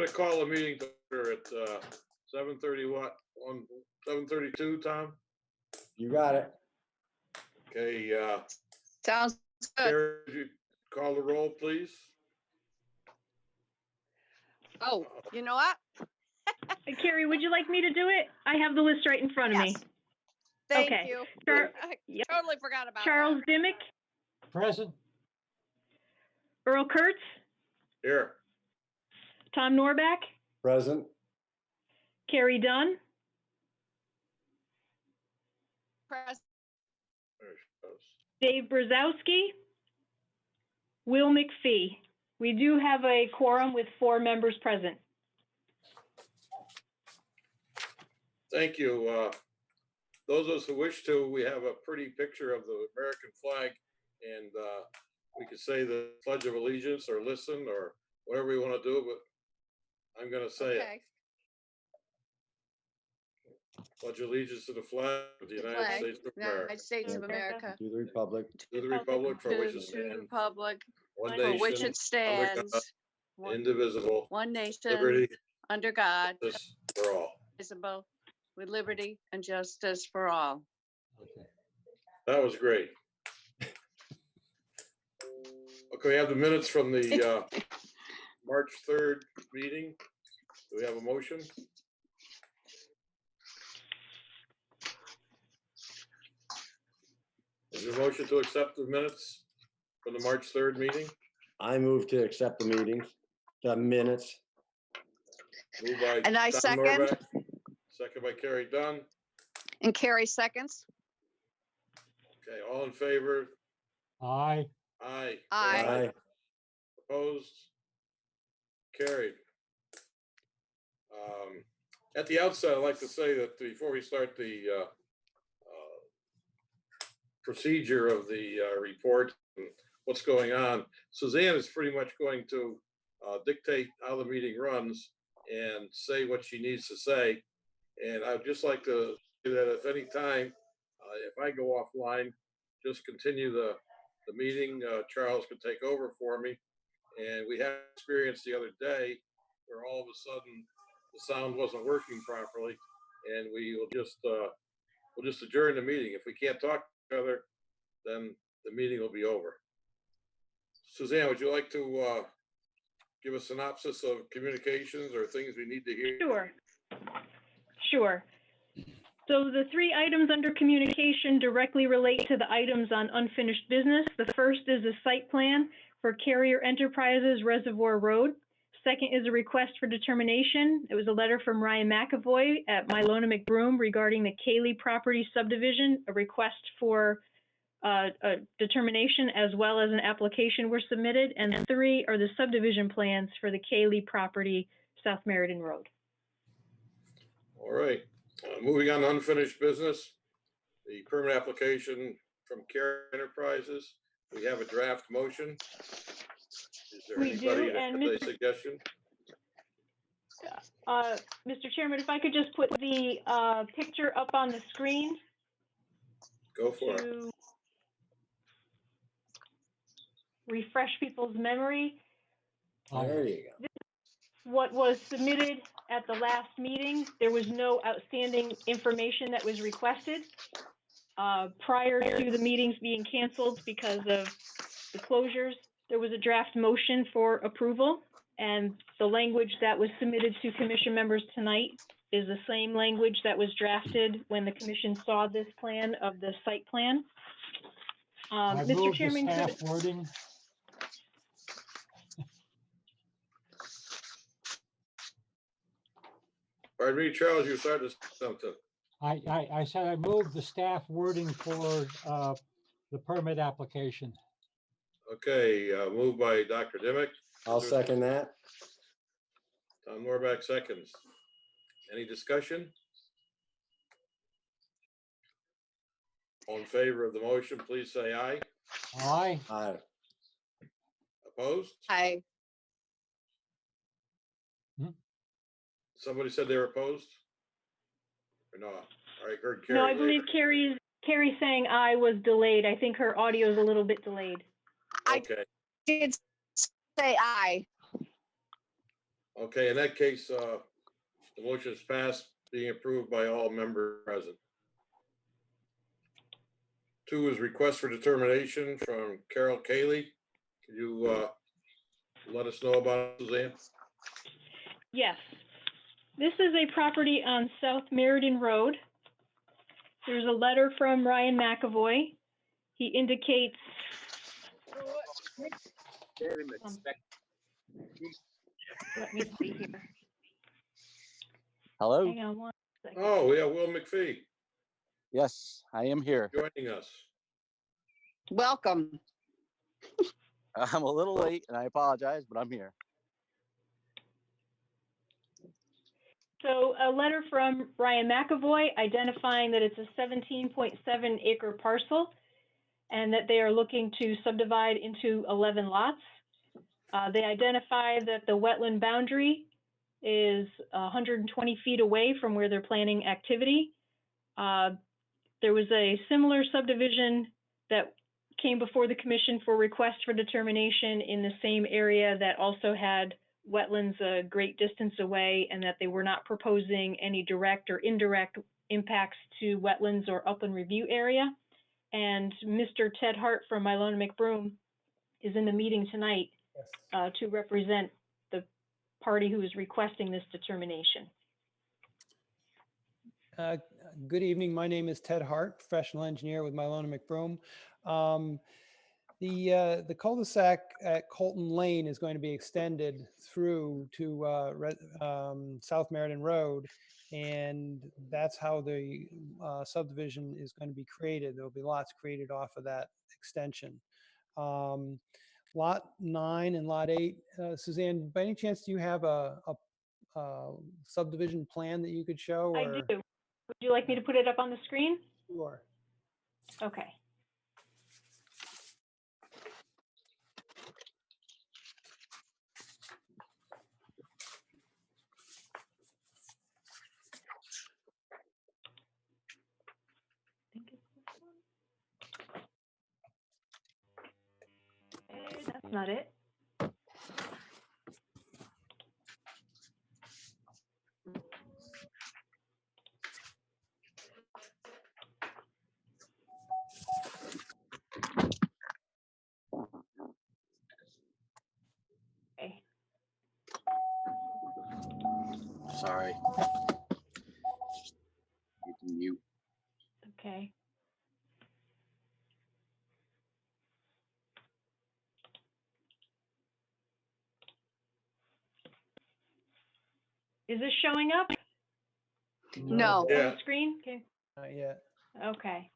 gonna call the meeting to order at 7:30 what, 7:32, Tom? You got it. Okay, Sounds good. Carrie, would you call the roll, please? Oh, you know what? Carrie, would you like me to do it? I have the list right in front of Yes. me. Thank Okay. you. I Yep. totally forgot about Charles that. Dimick, Present. Earl Kurtz, Here. Tom Norback, Present. Carrie Dunn, Press. There she goes. Dave Brzezowski, Will McPhee. We do have a quorum with 4 members present. Thank you. Those of us who wish to, we have a pretty picture of the American flag, and we could say the Pledge of Allegiance or listen or whatever we want to do, but I'm going to say it. Okay. Pledge allegiance to the flag of the United Flag. States of America, United States of America. To the republic. to the republic for which it To the stands, republic one for which nation, it stands, indivisible, one nation, liberty, under God, justice for all. indivisible, with liberty and justice for all. That was great. Okay, we have the minutes from the March 3rd meeting. Do we have a motion? Is there a motion to accept the minutes from the March 3rd meeting? I move to accept the minutes. Moved by And I Tom second. Norback, second by Carrie Dunn. And Carrie seconds. Okay, all in favor? Aye. Aye. Say Aye. Aye. Opposed? Carried. At the outset, I'd like to say that before we start the procedure of the report and what's going on, Suzanne is pretty much going to dictate how the meeting runs and say what she needs to say. And I'd just like to say that if any time, if I go offline, just continue the meeting. Charles can take over for me. And we had experience the other day where all of a sudden the sound wasn't working properly, and we'll just adjourn the meeting. If we can't talk to each other, then the meeting will be over. Suzanne, would you like to give a synopsis of communications or things we need to hear? Sure. So the 3 items under communication directly relate to the items on unfinished business. The first is a site plan for Carrier Enterprises Reservoir Road. Second is a request for determination. It was a letter from Ryan McAvoy at Mylona McBroom regarding the Cayley property subdivision. A request for a determination as well as an application were submitted. And 3 are the subdivision plans for the Cayley property, South Meriden Road. All right. Moving on to unfinished business, the permit application from Carrier Enterprises. We have a draft motion. Is there We anybody do, that and has a suggestion? Mr. Chairman, if I could just put the picture up on the screen Go for it. to refresh people's memory. There you go. What was submitted at the last meeting, there was no outstanding information that was requested. Prior to the meetings being canceled because of the closures, there was a draft motion for approval, and the language that was submitted to commission members tonight is the same language that was drafted when the commission saw this plan of the site plan. I Mr. move the Chairman, staff wording. Pardon me, Charles, you started something. I said I moved the staff wording for the permit application. Okay, moved by Dr. Dimick. I'll second that. Tom Norback seconds. Any discussion? All in favor of the motion, please say aye. Aye. Aye. Opposed? Aye. Somebody said they were opposed? Or not? All right, heard no, I Carrie believe later. Carrie saying aye was delayed. I think her audio is a little bit delayed. I Okay, did say aye. Okay, in that case, the motion is passed, being approved by all members present. 2 is request for determination from Carol Cayley. Can you let us know about it, Suzanne? Yes. This is a property on South Meriden Road. There's a letter from Ryan McAvoy. He indicates. Let me see here. Hello? Hang on one second. Oh, yeah, Will McPhee Yes, I am here. joining us. Welcome. I'm a little late and I apologize, but I'm here. So a letter from Ryan McAvoy identifying that it's a 17.7 acre parcel and that they are looking to subdivide into 11 lots. They identify that the wetland boundary is 120 feet away from where they're planning activity. There was a similar subdivision that came before the commission for request for determination in the same area that also had wetlands a great distance away, and that they were not proposing any direct or indirect impacts to wetlands or upland review area. And Mr. Ted Hart from Mylona McBroom is in the meeting tonight to represent the party who is requesting this determination. Good evening. My name is Ted Hart, professional engineer with Mylona McBroom. The cul-de-sac at Colton Lane is going to be extended through to South Meriden Road, and that's how the subdivision is going to be created. There'll be lots created off of that extension. Lot 9 and Lot 8, Suzanne, by any chance do you have a subdivision plan that you could show? I Or? do. Would you like me to put it up on the screen? Sure. Okay. That's not it. Okay. Sorry. You can mute. Okay. Is this showing up No. on Yeah. the screen? Okay. Not yet. Okay.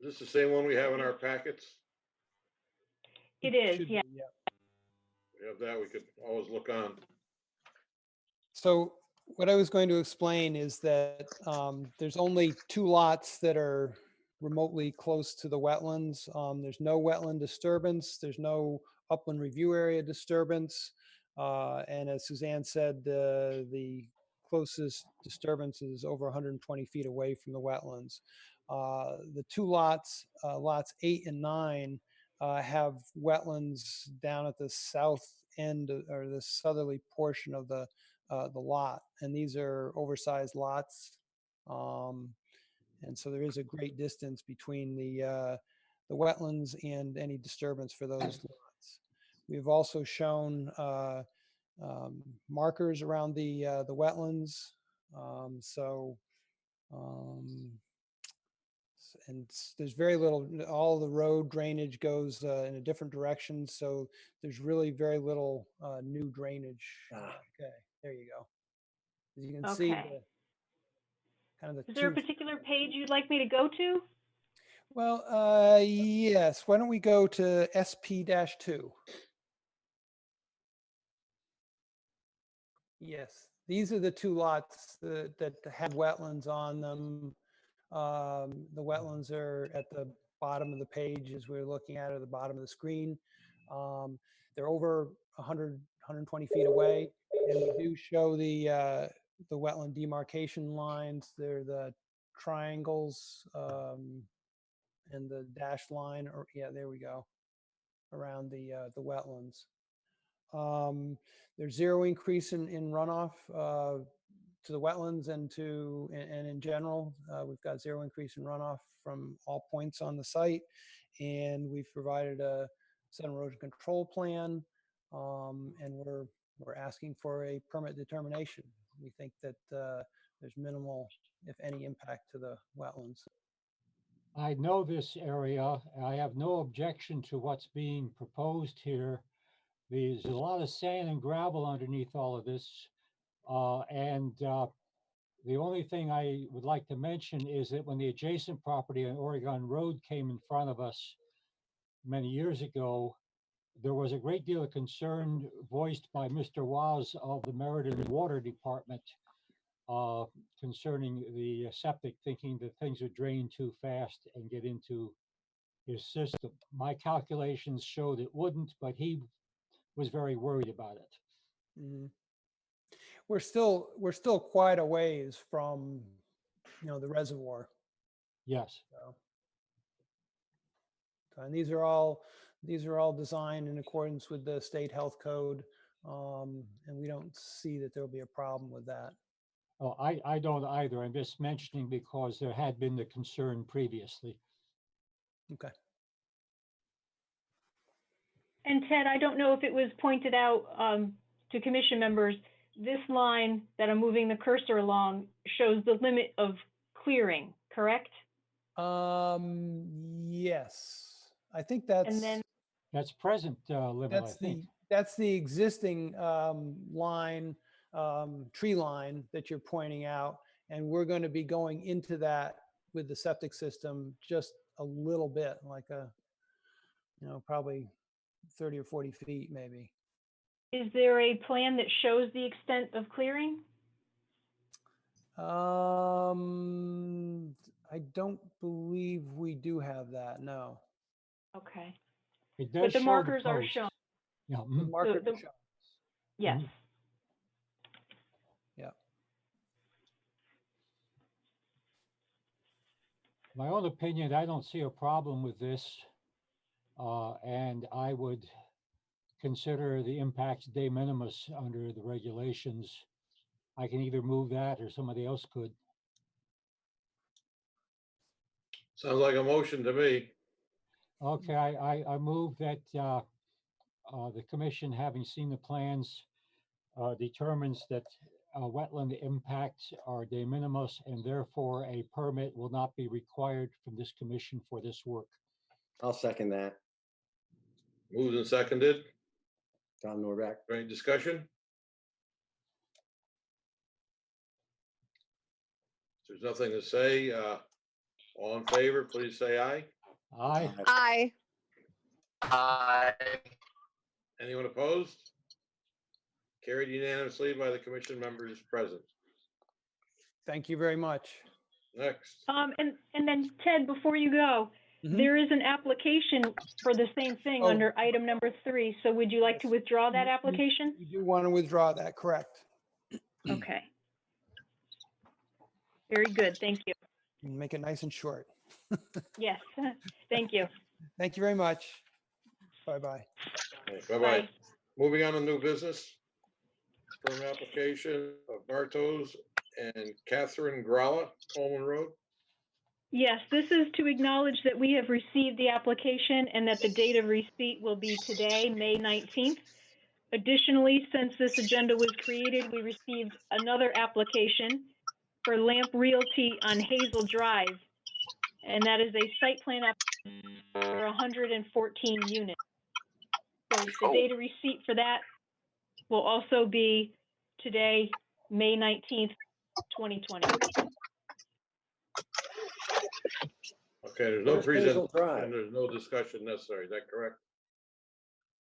Is this the same one we have in our packets? It is, Should yeah. be, yeah. We have that, we could always look on. So what I was going to explain is that there's only 2 lots that are remotely close to the wetlands. There's no wetland disturbance. There's no upland review area disturbance. And as Suzanne said, the closest disturbance is over 120 feet away from the wetlands. The 2 lots, lots 8 and 9, have wetlands down at the south end or the southerly portion of the lot, and these are oversized lots, and so there is a great distance between the wetlands and any disturbance for those lots. We've also shown markers around the wetlands, and there's very little. All the road drainage goes in a different direction, so there's really very little new drainage. Okay, there you go. As you can see, Okay. kind of the Is there a 2. particular page you'd like me to go to? Well, yes. Why don't we go to SP-2? Yes, these are the 2 lots that have wetlands on them. The wetlands are at the bottom of the page as we're looking at it, at the bottom of the screen. They're over 100, 120 feet away, and we do show the wetland demarcation lines. They're the triangles and the dashed line, or yeah, there we go, around the wetlands. There's zero increase in runoff to the wetlands and in general. We've got zero increase in runoff from all points on the site. And we've provided a sediment erosion control plan. And we're asking for a permit determination. We think that there's minimal, if any, impact to the wetlands. I know this area. I have no objection to what's being proposed here. There's a lot of sand and gravel underneath all of this. The only thing I would like to mention is that when the adjacent property on Oregon Road came in front of us many years ago, there was a great deal of concern voiced by Mr. Waz of the Meriden Water Department concerning the septic, thinking that things would drain too fast and get into his system. My calculations showed it wouldn't, but he was very worried about it. Mhm. We're still quite a ways from, the reservoir. Yes. And these are all designed in accordance with the state health code. And we don't see that there'll be a problem with that. Oh, I don't either. I'm just mentioning because there had been the concern previously. Okay. And Ted, I don't know if it was pointed out to commission members, this line that I'm moving the cursor along shows the limit of clearing, correct? Yes, I think And then That's present limit, I think. that's the existing line, tree line that you're pointing out, and we're going to be going into that with the septic system just a little bit, like probably 30 or 40 feet maybe. is there a plan that shows the extent of clearing? I don't believe we do have that, no. Okay, It does but the show markers are posts. shown, Yeah. The mhm. marker the- shows. yes. Mhm. Yeah. My own opinion, I don't see a problem with this. And I would consider the impacts de minimis under the regulations. I can either move that or somebody else could. Sounds like a motion to me. Okay, I move that the commission, having seen the plans, determines that wetland impacts are de minimis and therefore a permit will not be required from this commission for this work. I'll second that. Moved and seconded. Tom Norbeck. Any discussion? If there's nothing to say, all in favor, please say aye. Aye. Aye. Aye. Anyone opposed? Carried unanimously by the commission members present. Thank you very much. Next. And then Ted, before you go, Mhm. there is an application for the same thing Oh. under item number 3. So would you like to Yes. withdraw that application? You do want to withdraw that, correct? Okay. Very good, thank you. Make it nice and short. Yes, thank you. Thank you very much. Bye-bye. Bye-bye. Bye. Moving on to new business. Permit application of Bartos and Catherine Gralla, Coleman Road. Yes, this is to acknowledge that we have received the application and that the date of receipt will be today, May 19th. Additionally, since this agenda was created, we received another application for Lamp Realty on Hazel Drive. And that is a site plan application for 114 units. So the date of receipt for that will also be today, May 19th, 2020. Okay, there's no Where's Hazel present Drive? and there's no discussion necessary. Is that correct?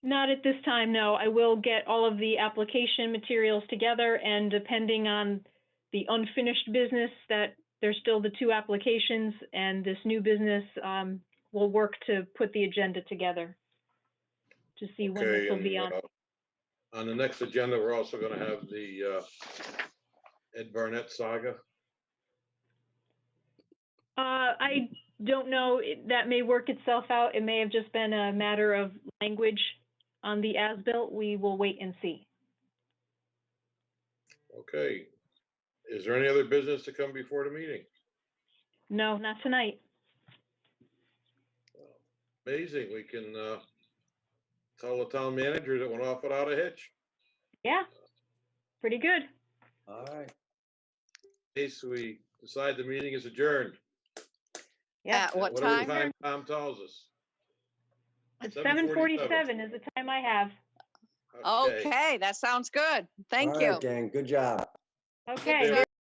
Not at this time, no. I will get all of the application materials together, and depending on the unfinished business, that there's still the 2 applications, and this new business, we'll work to put the agenda together to see when Okay, this will be and, on. on the next agenda, we're also going to have the Ed Barnett saga. I don't know, that may work itself out. It may have just been a matter of language On the as-built, we will wait and see. Okay. Is there any other business to come before the meeting? No, not tonight. Amazing. We can tell the town manager that went off without a hitch. Yeah, pretty good. All right. In case we decide the meeting is adjourned. Yeah, At what Whatever time? Tom tells us. it's 7:47. 7:47 is the time I have. Okay, that sounds good. Thank All you. right, gang, good job. Okay. job.